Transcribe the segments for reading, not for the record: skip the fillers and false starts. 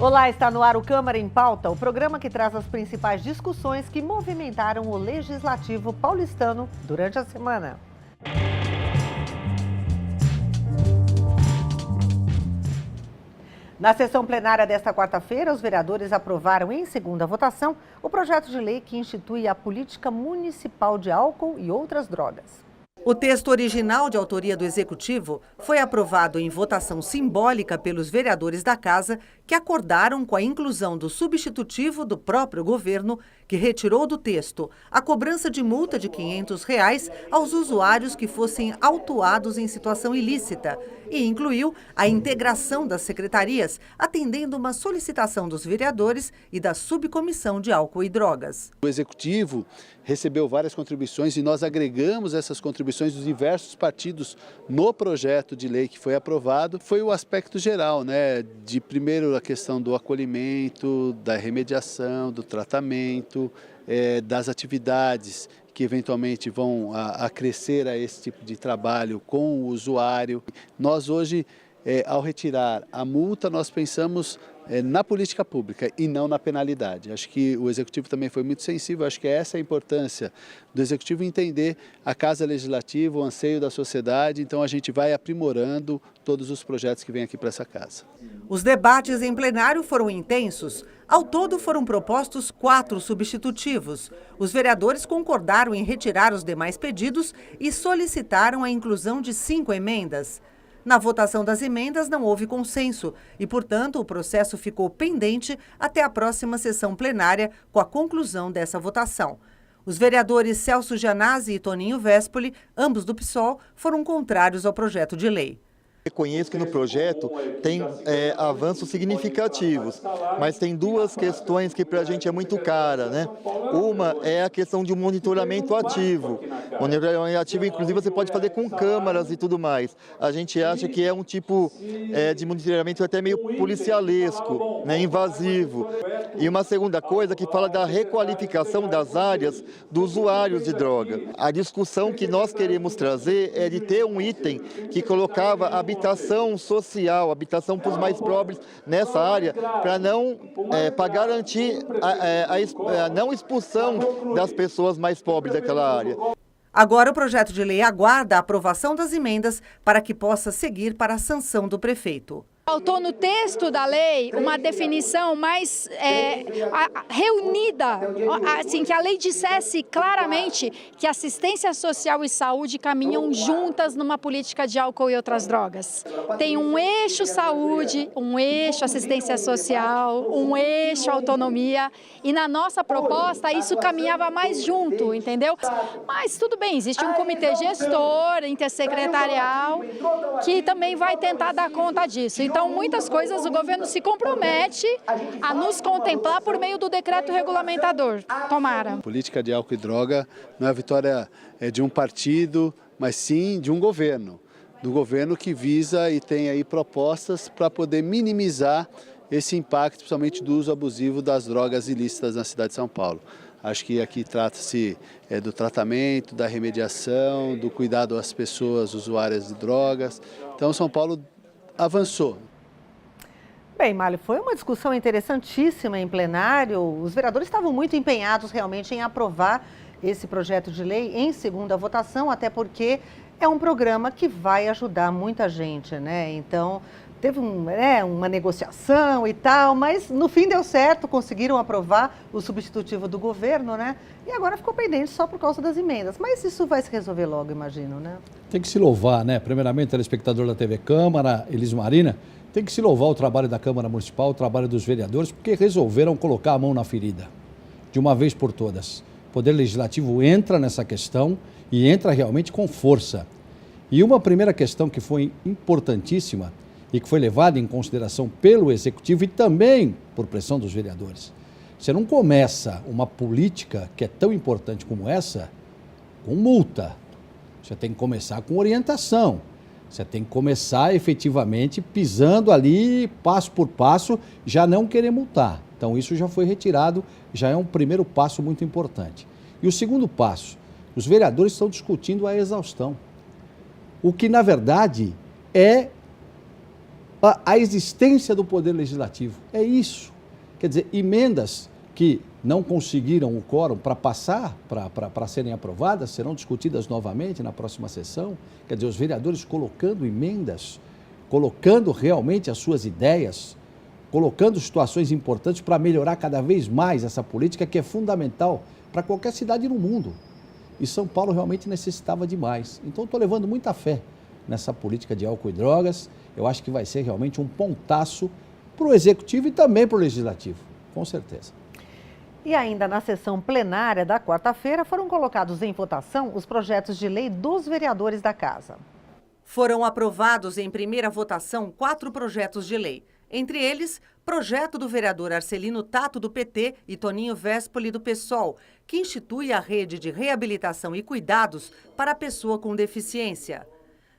Olá, está no ar o Câmara em Pauta, o programa que traz as principais discussões que movimentaram o Legislativo paulistano durante a semana. Na sessão plenária desta quarta-feira, os vereadores aprovaram em segunda votação o projeto de lei que institui a política municipal de álcool e outras drogas. O texto original de autoria do Executivo foi aprovado em votação simbólica pelos vereadores da Casa, que acordaram com a inclusão do substitutivo do próprio governo, que retirou do texto a cobrança de multa de R$ 500 aos usuários que fossem autuados em situação ilícita e incluiu a integração das secretarias, atendendo uma solicitação dos vereadores e da Subcomissão de Álcool e Drogas. O Executivo recebeu várias contribuições e nós agregamos essas contribuições dos diversos partidos no projeto de lei que foi aprovado. Foi o aspecto geral, né, de primeiro a questão do acolhimento, da remediação, do tratamento, das atividades que eventualmente vão acrescer a esse tipo de trabalho com o usuário. Nós hoje, ao retirar a multa, nós pensamos na política pública e não na penalidade. Acho que o Executivo também foi muito sensível, acho que essa é a importância do Executivo entender a Casa Legislativa, o anseio da sociedade, então a gente vai aprimorando todos os projetos que vêm aqui para essa casa. Os debates em plenário foram intensos. Ao todo foram propostos 4 substitutivos. Os vereadores concordaram em retirar os demais pedidos e solicitaram a inclusão de 5 emendas. Na votação das emendas não houve consenso e, portanto, o processo ficou pendente até a próxima sessão plenária com a conclusão dessa votação. Os vereadores Celso Gianazzi e Toninho Vespoli, ambos do PSOL, foram contrários ao projeto de lei. Reconheço que no projeto tem avanços significativos, mas tem 2 questões que para a gente é muito cara, né? Uma é a questão de um monitoramento ativo. O monitoramento ativo, inclusive, você pode fazer com câmaras e tudo mais. A gente acha que é um tipo de monitoramento até meio policialesco, né? Invasivo. E uma segunda coisa que fala da requalificação das áreas dos usuários de droga. A discussão que nós queremos trazer é de ter um item que colocava habitação social, habitação para os mais pobres nessa área, para não para garantir a não expulsão das pessoas mais pobres daquela área. Agora o projeto de lei aguarda a aprovação das emendas para que possa seguir para a sanção do prefeito. Faltou no texto da lei uma definição mais reunida, assim, que a lei dissesse claramente que assistência social e saúde caminham juntas numa política de álcool e outras drogas. Tem um eixo saúde, um eixo assistência social, um eixo autonomia, e na nossa proposta isso caminhava mais junto, entendeu? Mas tudo bem, existe um comitê gestor, intersecretarial, que também vai tentar dar conta disso. Então, muitas coisas o governo se compromete a nos contemplar por meio do decreto regulamentador. Tomara. A política de álcool e droga não é a vitória de um partido, mas sim de um governo. Do governo que visa e tem aí propostas para poder minimizar esse impacto, principalmente do uso abusivo das drogas ilícitas na cidade de São Paulo. Acho que aqui trata-se do tratamento, da remediação, do cuidado às pessoas usuárias de drogas. Então, São Paulo avançou. Bem, Mário, foi uma discussão interessantíssima em plenário. Os vereadores estavam muito empenhados realmente em aprovar esse projeto de lei em segunda votação, até porque é um programa que vai ajudar muita gente, né? Então, teve uma negociação e tal, mas no fim deu certo, conseguiram aprovar o substitutivo do governo, né? E agora ficou pendente só por causa das emendas. Mas isso vai se resolver logo, imagino, né? Tem que se louvar, né? Primeiramente, telespectador da TV Câmara, Elis Marina, tem que se louvar o trabalho da Câmara Municipal, o trabalho dos vereadores, porque resolveram colocar a mão na ferida, de uma vez por todas. O Poder Legislativo entra nessa questão e entra realmente com força. E uma primeira questão que foi importantíssima e que foi levada em consideração pelo Executivo e também por pressão dos vereadores. Você não começa uma política que é tão importante como essa com multa. Você tem que começar com orientação. Você tem que começar efetivamente pisando ali, passo por passo, já não querer multar. Então isso já foi retirado, já é um primeiro passo muito importante. E o segundo passo, os vereadores estão discutindo a exaustão. O que na verdade é a existência do Poder Legislativo. É isso. Quer dizer, emendas que não conseguiram o quórum para passar, para serem aprovadas, serão discutidas novamente na próxima sessão. Quer dizer, os vereadores colocando emendas, colocando realmente as suas ideias, colocando situações importantes para melhorar cada vez mais essa política que é fundamental para qualquer cidade no mundo. E São Paulo realmente necessitava demais. Então, estou levando muita fé nessa política de álcool e drogas. Eu acho que vai ser realmente um pontaço para o Executivo e também para o Legislativo, com certeza. E ainda na sessão plenária da quarta-feira foram colocados em votação os projetos de lei dos vereadores da Casa. Foram aprovados em primeira votação 4 projetos de lei. Entre eles, projeto do vereador Arcelino Tato, do PT, e Toninho Vespoli, do PSOL, que institui a rede de reabilitação e cuidados para a pessoa com deficiência.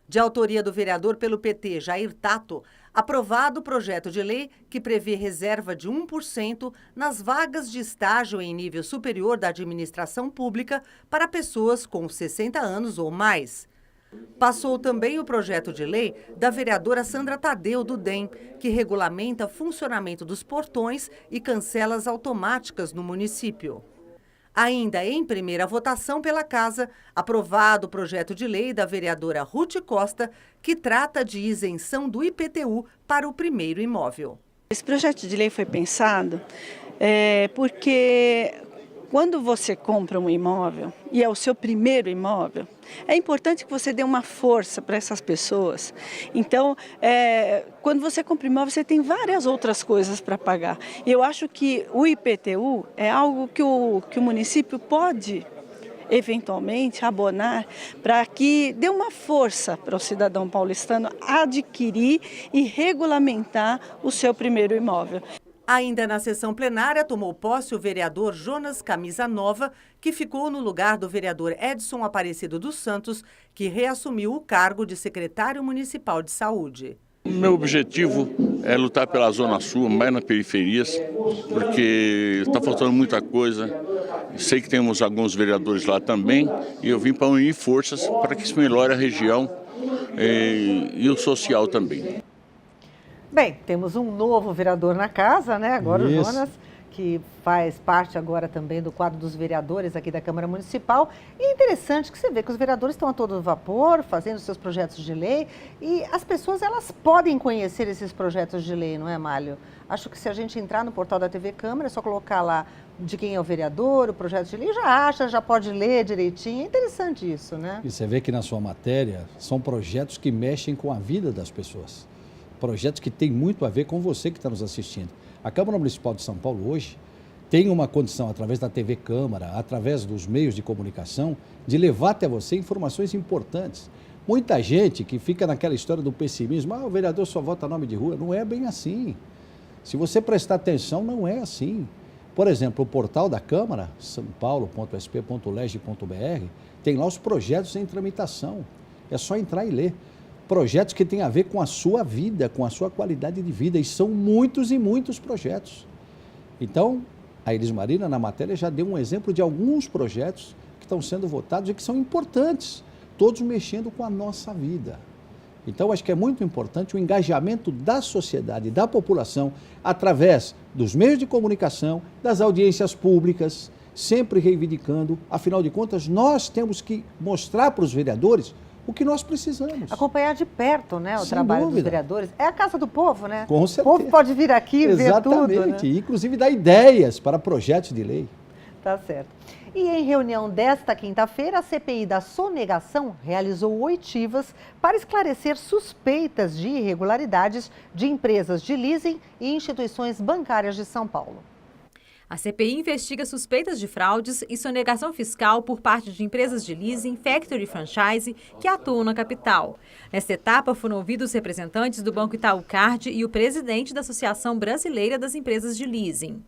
De autoria do vereador pelo PT, Jair Tato, aprovado o projeto de lei que prevê reserva de 1% nas vagas de estágio em nível superior da administração pública para pessoas com 60 anos ou mais. Passou também o projeto de lei da vereadora Sandra Tadeu, do DEM, que regulamenta o funcionamento dos portões e cancelas automáticas no município. Ainda em primeira votação pela Casa, aprovado o projeto de lei da vereadora Ruth Costa, que trata de isenção do IPTU para o primeiro imóvel. Esse projeto de lei foi pensado porque quando você compra um imóvel e é o seu primeiro imóvel, é importante que você dê uma força para essas pessoas. Então, quando você compra imóvel, você tem várias outras coisas para pagar. E eu acho que o IPTU é algo que o município pode, eventualmente, abonar para que dê uma força para o cidadão paulistano adquirir e regulamentar o seu primeiro imóvel. Ainda na sessão plenária, tomou posse o vereador Jonas Camisa Nova, que ficou no lugar do vereador Edson Aparecido dos Santos, que reassumiu o cargo de secretário municipal de saúde. Meu objetivo é lutar pela Zona Sul, mais nas periferias, porque está faltando muita coisa. Sei que temos alguns vereadores lá também, e eu vim para unir forças para que se melhore a região e o social também. Bem, temos um novo vereador na Casa, né? Agora Isso. O Jonas, que faz parte agora também do quadro dos vereadores aqui da Câmara Municipal. E é interessante que você vê que os vereadores estão a todo vapor, fazendo seus projetos de lei, e as pessoas, elas podem conhecer esses projetos de lei, não é, Málio? Acho que se a gente entrar no portal da TV Câmara, é só colocar lá de quem é o vereador, o projeto de lei, já acha, já pode ler direitinho. É interessante isso, né? E você vê que na sua matéria são projetos que mexem com a vida das pessoas. Projetos que têm muito a ver com você que está nos assistindo. A Câmara Municipal de São Paulo hoje tem uma condição, através da TV Câmara, através dos meios de comunicação, de levar até você informações importantes. Muita gente que fica naquela história do pessimismo, o vereador só vota nome de rua. Não é bem assim. Se você prestar atenção, não é assim. Por exemplo, o portal da Câmara, sampaulo.sp.leg.br, tem lá os projetos em tramitação. É só entrar e ler. Projetos que têm a ver com a sua vida, com a sua qualidade de vida, e são muitos e muitos projetos. Então, a Elis Marina, na matéria, já deu um exemplo de alguns projetos que estão sendo votados e que são importantes, todos mexendo com a nossa vida. Então, acho que é muito importante o engajamento da sociedade, da população, através dos meios de comunicação, das audiências públicas, sempre reivindicando. Afinal de contas, nós temos que mostrar para os vereadores o que nós precisamos. Acompanhar de perto, né, o Sem trabalho dúvida. dos vereadores. É a casa do povo, né? Com certeza. O povo pode vir aqui e ver tudo, né? Exatamente, inclusive dar ideias para projetos de lei. Tá certo. E em reunião desta quinta-feira, a CPI da sonegação realizou oitivas para esclarecer suspeitas de irregularidades de empresas de leasing e instituições bancárias de São Paulo. A CPI investiga suspeitas de fraudes e sonegação fiscal por parte de empresas de leasing, factory e franchise que atuam na capital. Nesta etapa, foram ouvidos representantes do Banco Itaú Card e o presidente da Associação Brasileira das Empresas de Leasing.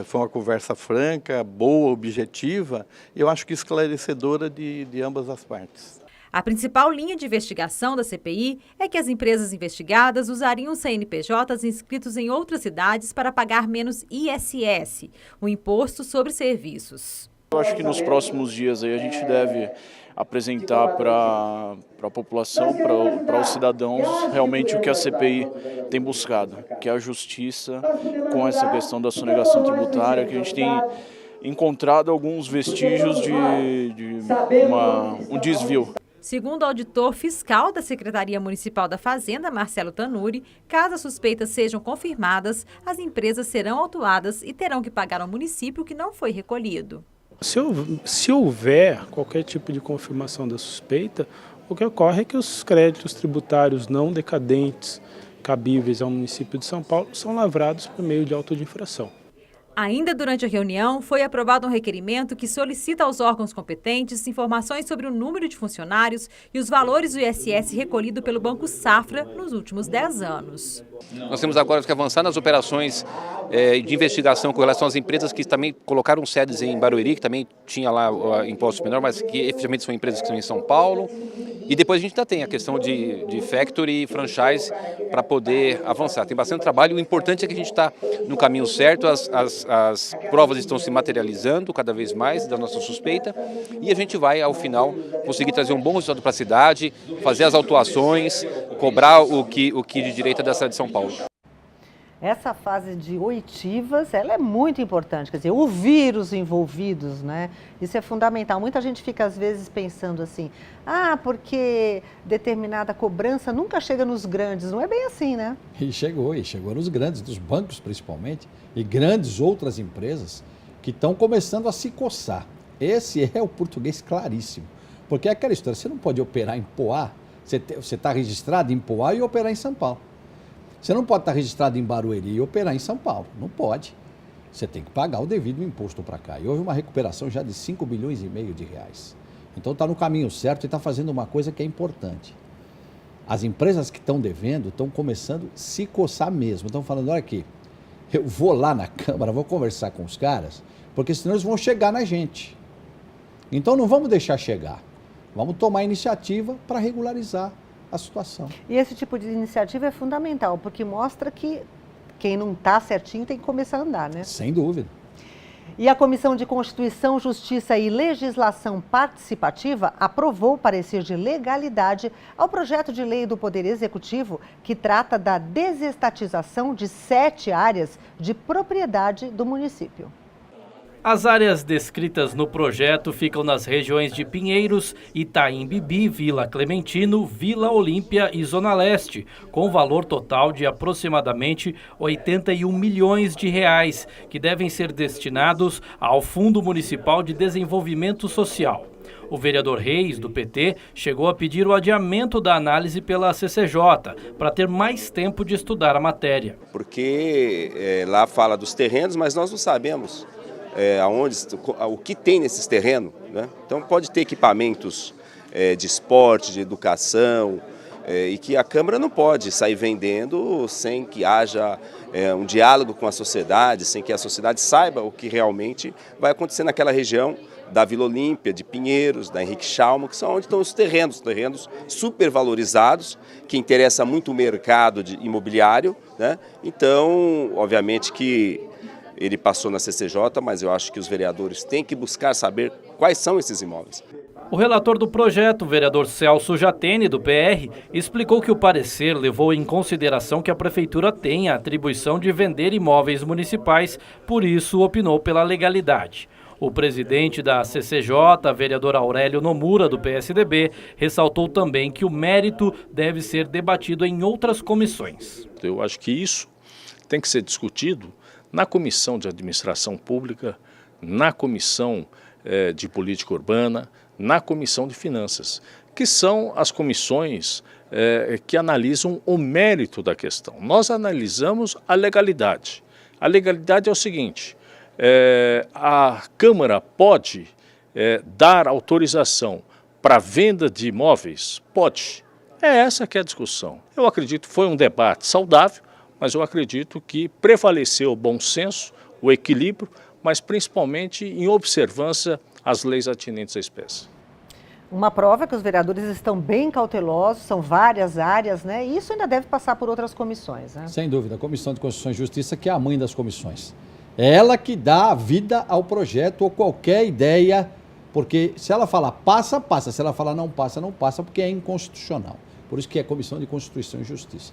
Foi uma conversa franca, boa, objetiva, e eu acho que esclarecedora de ambas as partes. A principal linha de investigação da CPI é que as empresas investigadas usariam CNPJs inscritos em outras cidades para pagar menos ISS, o Imposto sobre Serviços. eu acho que nos próximos dias aí a gente deve apresentar para a população, para os cidadãos, realmente o que a CPI tem buscado, que é a justiça com essa questão da sonegação tributária, que a gente tem encontrado alguns vestígios de um desvio. Segundo o auditor fiscal da Secretaria Municipal da Fazenda, Marcelo Tanuri, caso as suspeitas sejam confirmadas, as empresas serão autuadas e terão que pagar ao município o que não foi recolhido. Se houver qualquer tipo de confirmação da suspeita, o que ocorre é que os créditos tributários não decadentes cabíveis ao município de São Paulo são lavrados por meio de auto de infração. Ainda durante a reunião, foi aprovado um requerimento que solicita aos órgãos competentes informações sobre o número de funcionários e os valores do ISS recolhido pelo Banco Safra nos últimos 10 anos. Nós temos agora que avançar nas operações de investigação com relação às empresas que também colocaram sedes em Barueri, que também tinha lá imposto menor, mas que efetivamente são empresas que estão em São Paulo. E depois a gente ainda tem a questão de factory e franchise para poder avançar. Tem bastante trabalho. O importante é que a gente está no caminho certo, as provas estão se materializando cada vez mais da nossa suspeita e a gente vai, ao final, conseguir trazer um bom resultado para a cidade, fazer as autuações, cobrar o que de direito da cidade de São Paulo. Essa fase de oitivas, ela é muito importante, quer dizer, ouvir os envolvidos, né? Isso é fundamental. Muita gente fica, às vezes, pensando assim, porque determinada cobrança nunca chega nos grandes. Não é bem assim, né? E chegou nos grandes, dos bancos principalmente, e grandes outras empresas que estão começando a se coçar. Esse é o português claríssimo. Porque é aquela história, você não pode operar em Poá, você está registrado em Poá e operar em São Paulo. Você não pode estar registrado em Barueri e operar em São Paulo. Não pode. Você tem que pagar o devido imposto para cá. E houve uma recuperação já de 5,5 bilhões de reais. Então está no caminho certo e está fazendo uma coisa que é importante. As empresas que estão devendo estão começando a se coçar mesmo. Estão falando, olha aqui, eu vou lá na Câmara, vou conversar com os caras, porque senão eles vão chegar na gente. Então não vamos deixar chegar. Vamos tomar iniciativa para regularizar a situação. E esse tipo de iniciativa é fundamental, porque mostra que quem não está certinho tem que começar a andar, né? Sem dúvida. E a Comissão de Constituição, Justiça e Legislação Participativa aprovou o parecer de legalidade ao projeto de lei do Poder Executivo que trata da desestatização de 7 áreas de propriedade do município. As áreas descritas no projeto ficam nas regiões de Pinheiros, Itaim Bibi, Vila Clementino, Vila Olímpia e Zona Leste, com valor total de aproximadamente 81 milhões de reais, que devem ser destinados ao Fundo Municipal de Desenvolvimento Social. O vereador Reis, do PT, chegou a pedir o adiamento da análise pela CCJ, para ter mais tempo de estudar a matéria. Porque lá fala dos terrenos, mas nós não sabemos o que tem nesses terrenos, né? Então pode ter equipamentos de esporte, de educação, e que a Câmara não pode sair vendendo sem que haja um diálogo com a sociedade, sem que a sociedade saiba o que realmente vai acontecer naquela região da Vila Olímpia, de Pinheiros, da Henrique Schalmo, que são onde estão os terrenos supervalorizados, que interessa muito o mercado imobiliário, né? Então, obviamente que ele passou na CCJ, mas eu acho que os vereadores têm que buscar saber quais são esses imóveis. O relator do projeto, o vereador Celso Jatene, do PR, explicou que o parecer levou em consideração que a Prefeitura tem a atribuição de vender imóveis municipais, por isso opinou pela legalidade. O presidente da CCJ, vereador Aurélio Nomura, do PSDB, ressaltou também que o mérito deve ser debatido em outras comissões. Eu acho que isso tem que ser discutido na Comissão de Administração Pública, na Comissão de Política Urbana, na Comissão de Finanças, que são as comissões que analisam o mérito da questão. Nós analisamos a legalidade. A legalidade é o seguinte, a Câmara pode dar autorização para venda de imóveis? Pode. É essa que é a discussão. Eu acredito que foi um debate saudável, mas eu acredito que prevaleceu o bom senso, o equilíbrio, mas principalmente em observância às leis atinentes à espécie. Uma prova que os vereadores estão bem cautelosos, são várias áreas, né? E isso ainda deve passar por outras comissões, né? Sem dúvida, a Comissão de Constituição e Justiça, que é a mãe das comissões. É ela que dá a vida ao projeto ou qualquer ideia, porque se ela falar passa, passa. Se ela falar não passa, não passa, porque é inconstitucional. Por isso que é a Comissão de Constituição e Justiça.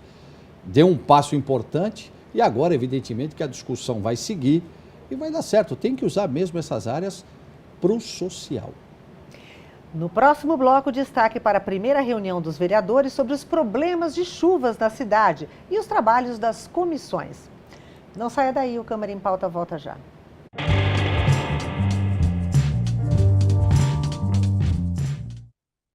Deu um passo importante e agora, evidentemente, que a discussão vai seguir e vai dar certo. Tem que usar mesmo essas áreas para o social. No próximo bloco, destaque para a primeira reunião dos vereadores sobre os problemas de chuvas na cidade e os trabalhos das comissões. Não saia daí, o Câmara em Pauta volta já.